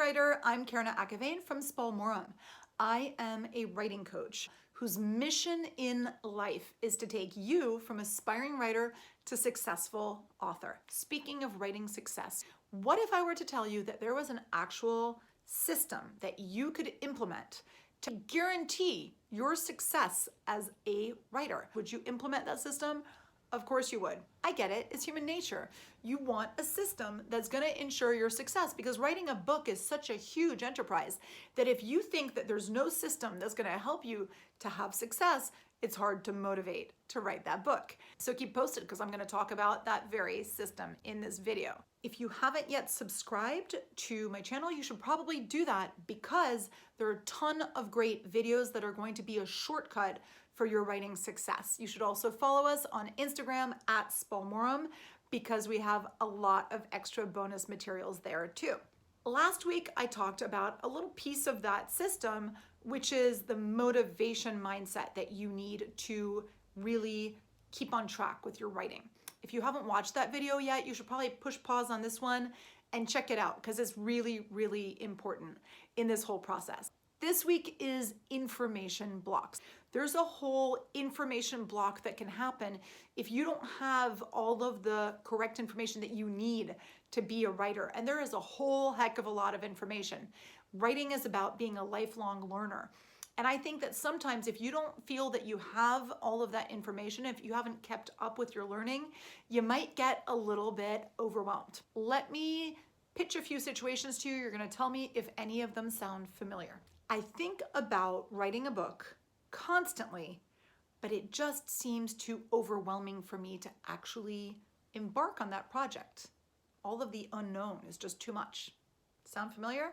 writer, I'm Karena Akhavein from Spalmorum. I am a writing coach whose mission in life is to take you from aspiring writer to successful author. Speaking of writing success, what if I were to tell you that there was an actual system that you could implement to guarantee your success as a writer? Would you implement that system? Of course you would. I get it, it's human nature. You want a system that's gonna ensure your success because writing a book is such a huge enterprise that if you think that there's no system that's gonna help you to have success, it's hard to motivate to write that book. So keep posted because I'm gonna talk about that very system in this video. If you haven't yet subscribed to my channel, you should probably do that because there are a ton of great videos that are going to be a shortcut for your writing success. You should also follow us on Instagram at Spalmorum because we have a lot of extra bonus materials there too. Last week, I talked about a little piece of that system, which is the motivation mindset that you need to really keep on track with your writing. If you haven't watched that video yet, you should probably push pause on this one and check it out because it's really, really important in this whole process. This week is information blocks. There's a whole information block that can happen if you don't have all of the correct information that you need to be a writer. And there is a whole heck of a lot of information. Writing is about being a lifelong learner. And I think that sometimes if you don't feel that you have all of that information, if you haven't kept up with your learning, you might get a little bit overwhelmed. Let me pitch a few situations to you. You're gonna tell me if any of them sound familiar. I think about writing a book constantly, but it just seems too overwhelming for me to actually embark on that project. All of the unknown is just too much. Sound familiar?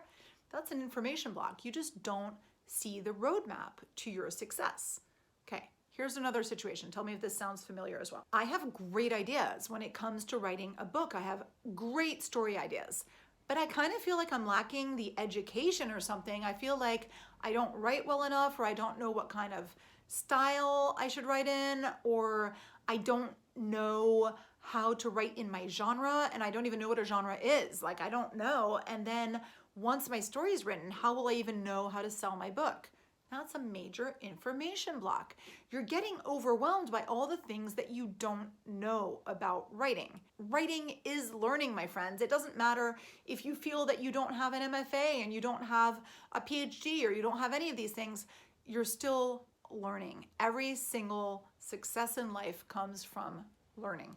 That's an information block. You just don't see the roadmap to your success. Okay, here's another situation. Tell me if this sounds familiar as well. I have great ideas when it comes to writing a book. I have great story ideas. But I kind of feel like I'm lacking the education or something. I feel like I don't write well enough, or I don't know what kind of style I should write in, or I don't know how to write in my genre, and I don't even know what a genre is. Like, I don't know. And then once my story is written, how will I even know how to sell my book? That's a major information block. You're getting overwhelmed by all the things that you don't know about writing. Writing is learning, my friends. It doesn't matter if you feel that you don't have an MFA and you don't have a PhD or you don't have any of these things, you're still learning. Every single success in life comes from learning.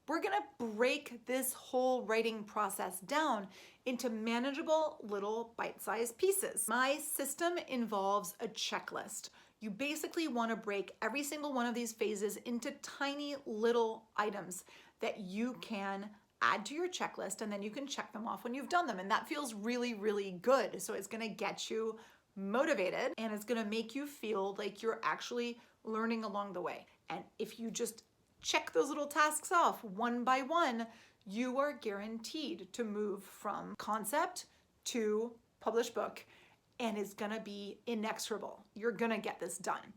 We're gonna break this whole writing process down into manageable little bite-sized pieces. My system involves a checklist. You basically wanna break every single one of these phases into tiny little items that you can add to your checklist, and then you can check them off when you've done them. And that feels really, really good. So it's gonna get you motivated and it's gonna make you feel like you're actually learning along the way. And if you just check those little tasks off one by one, you are guaranteed to move from concept to published book, and it's gonna be inexorable. You're gonna get this done.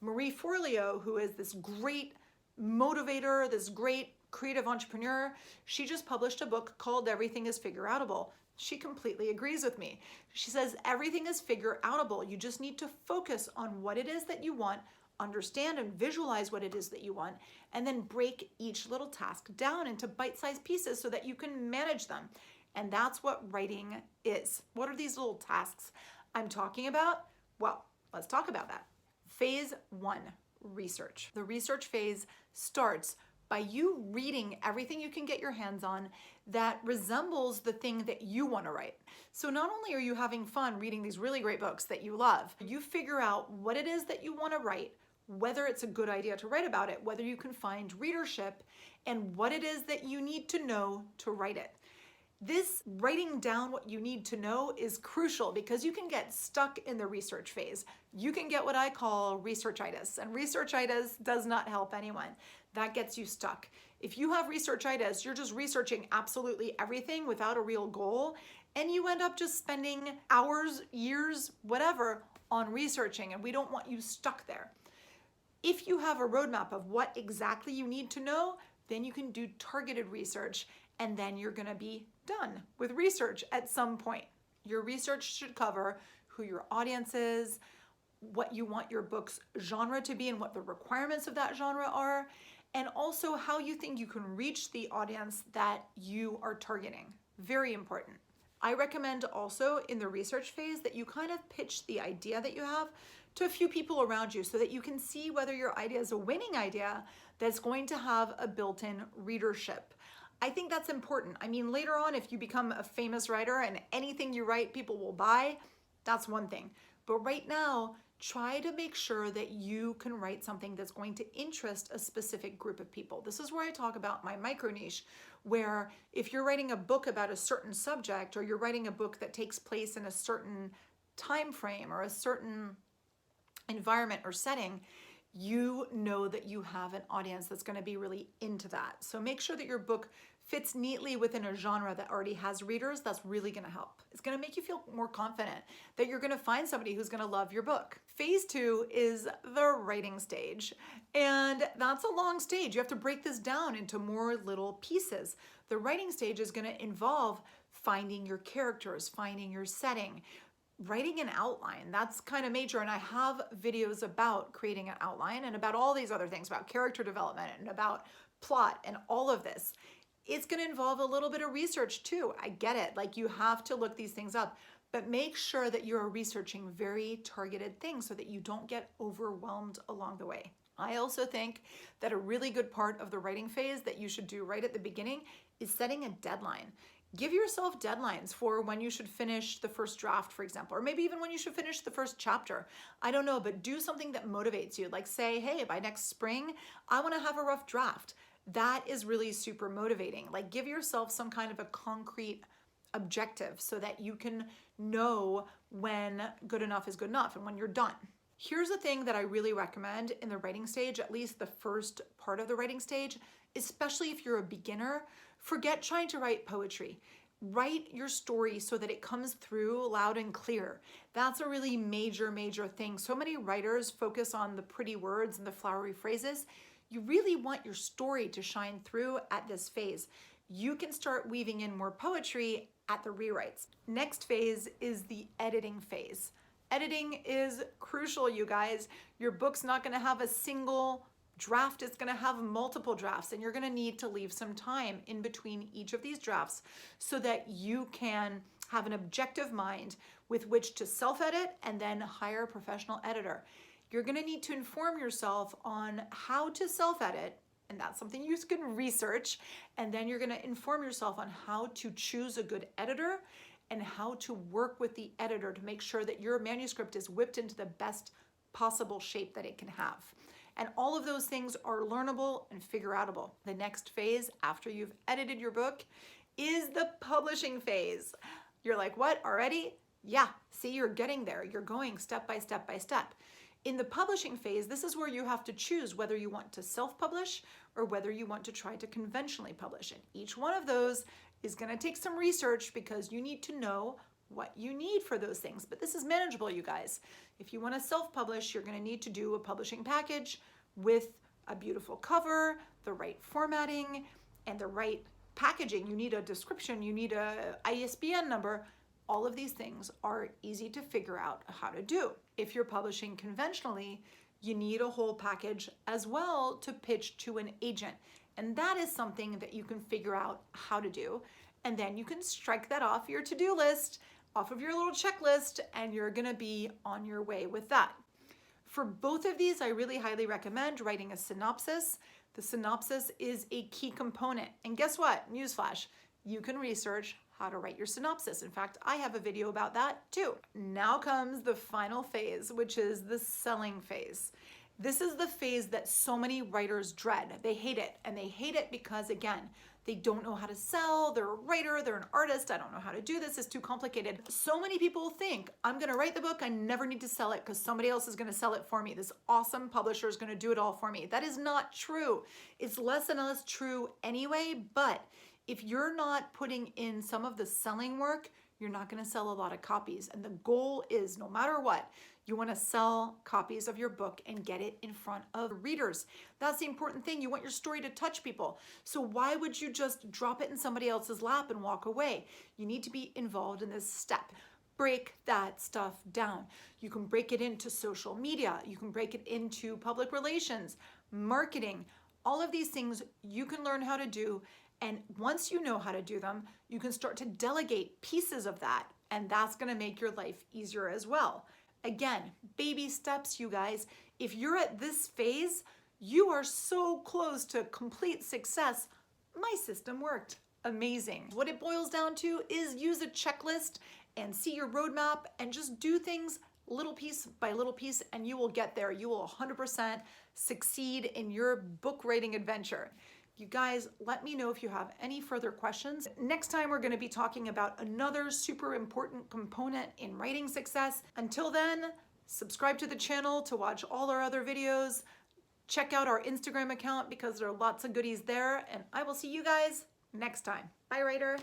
Marie Forleo, who is this great motivator, this great creative entrepreneur, she just published a book called Everything is Figure-Outable. She completely agrees with me. She says everything is figure-outable. You just need to focus on what it is that you want, understand and visualize what it is that you want, and then break each little task down into bite-sized pieces so that you can manage them. And that's what writing is. What are these little tasks I'm talking about? Well, let's talk about that. Phase 1, research. The research phase starts by you reading everything you can get your hands on that resembles the thing that you want to write. So not only are you having fun reading these really great books that you love, you figure out what it is that you want to write, whether it's a good idea to write about it, whether you can find readership, and what it is that you need to know to write it. This writing down what you need to know is crucial because you can get stuck in the research phase. You can get what I call researchitis, and researchitis does not help anyone. That gets you stuck. If you have researchitis, you're just researching absolutely everything without a real goal, and you end up just spending hours, years, whatever, on researching, and we don't want you stuck there. If you have a roadmap of what exactly you need to know, then you can do targeted research, and then you're gonna be done with research at some point. Your research should cover who your audience is, what you want your book's genre to be and what the requirements of that genre are, and also how you think you can reach the audience that you are targeting. Very important. I recommend also in the research phase that you kind of pitch the idea that you have to a few people around you so that you can see whether your idea is a winning idea that's going to have a built-in readership. I think that's important. I mean, later on, if you become a famous writer and anything you write people will buy, that's one thing. But right now, try to make sure that you can write something that's going to interest a specific group of people. This is where I talk about my micro niche, where if you're writing a book about a certain subject, or you're writing a book that takes place in a certain time frame or a certain environment or setting, you know that you have an audience that's going to be really into that. So make sure that your book fits neatly within a genre that already has readers. That's really going to help. It's going to make you feel more confident that you're going to find somebody who's going to love your book. Phase 2 is the writing stage. And that's a long stage. You have to break this down into more little pieces. The writing stage is going to involve finding your characters, finding your setting, writing an outline. That's kind of major, and I have videos about creating an outline and about all these other things, about character development and about plot and all of this. It's going to involve a little bit of research too. I get it. Like, you have to look these things up, but make sure that you're researching very targeted things so that you don't get overwhelmed along the way. I also think that a really good part of the writing phase that you should do right at the beginning is setting a deadline. Give yourself deadlines for when you should finish the first draft, for example, or maybe even when you should finish the first chapter. I don't know, but do something that motivates you. Like, say, hey, by next spring, I want to have a rough draft. That is really super motivating. Like, give yourself some kind of a concrete objective so that you can know when good enough is good enough and when you're done. Here's a thing that I really recommend in the writing stage, at least the first part of the writing stage, especially if you're a beginner. Forget trying to write poetry. Write your story so that it comes through loud and clear. That's a really major thing. So many writers focus on the pretty words and the flowery phrases. You really want your story to shine through at this phase. You can start weaving in more poetry at the rewrites. Next phase is the editing phase. Editing is crucial, you guys. Your book's not going to have a single draft, it's going to have multiple drafts, and you're going to need to leave some time in between each of these drafts so that you can have an objective mind with which to self-edit and then hire a professional editor. You're going to need to inform yourself on how to self-edit, and that's something you can research, and then you're going to inform yourself on how to choose a good editor and how to work with the editor to make sure that your manuscript is whipped into the best possible shape that it can have. And all of those things are learnable and figure outable. The next phase after you've edited your book is the publishing phase. You're like, what, already? Yeah, see, you're getting there. You're going step by step by step. In the publishing phase, this is where you have to choose whether you want to self-publish or whether you want to try to conventionally publish. And each one of those is going to take some research because you need to know what you need for those things. But this is manageable, you guys. If you want to self-publish, you're going to need to do a publishing package with a beautiful cover, the right formatting, and the right packaging. You need a description, you need a ISBN number. All of these things are easy to figure out how to do. If you're publishing conventionally, you need a whole package as well to pitch to an agent. And that is something that you can figure out how to do. And then you can strike that off your to-do list, off of your little checklist, and you're gonna be on your way with that. For both of these, I really highly recommend writing a synopsis. The synopsis is a key component. And guess what? Newsflash, you can research how to write your synopsis. In fact, I have a video about that too. Now comes the final phase, which is the selling phase. This is the phase that so many writers dread. They hate it, and they hate it because, again, they don't know how to sell, they're a writer, they're an artist, I don't know how to do this, it's too complicated. So many people think, I'm gonna write the book, I never need to sell it because somebody else is gonna sell it for me. This awesome publisher is gonna do it all for me. That is not true. It's less and less true anyway, but if you're not putting in some of the selling work, you're not gonna sell a lot of copies. And the goal is, no matter what, you want to sell copies of your book and get it in front of readers. That's the important thing. You want your story to touch people. So why would you just drop it in somebody else's lap and walk away? You need to be involved in this step. break that stuff down. You can break it into social media. You can break it into public relations, marketing. All of these things you can learn how to do. And once you know how to do them, you can start to delegate pieces of that. And that's going to make your life easier as well. Again, baby steps, you guys. If you're at this phase, you are so close to complete success. My system worked. Amazing. What it boils down to is use a checklist and see your roadmap and just do things little piece by little piece, and you will get there. You will 100% succeed in your book writing adventure. You guys, let me know if you have any further questions. Next time, we're going to be talking about another super important component in writing success. Until then, subscribe to the channel to watch all our other videos. Check out our Instagram account because there are lots of goodies there, and I will see you guys next time. Bye, writer.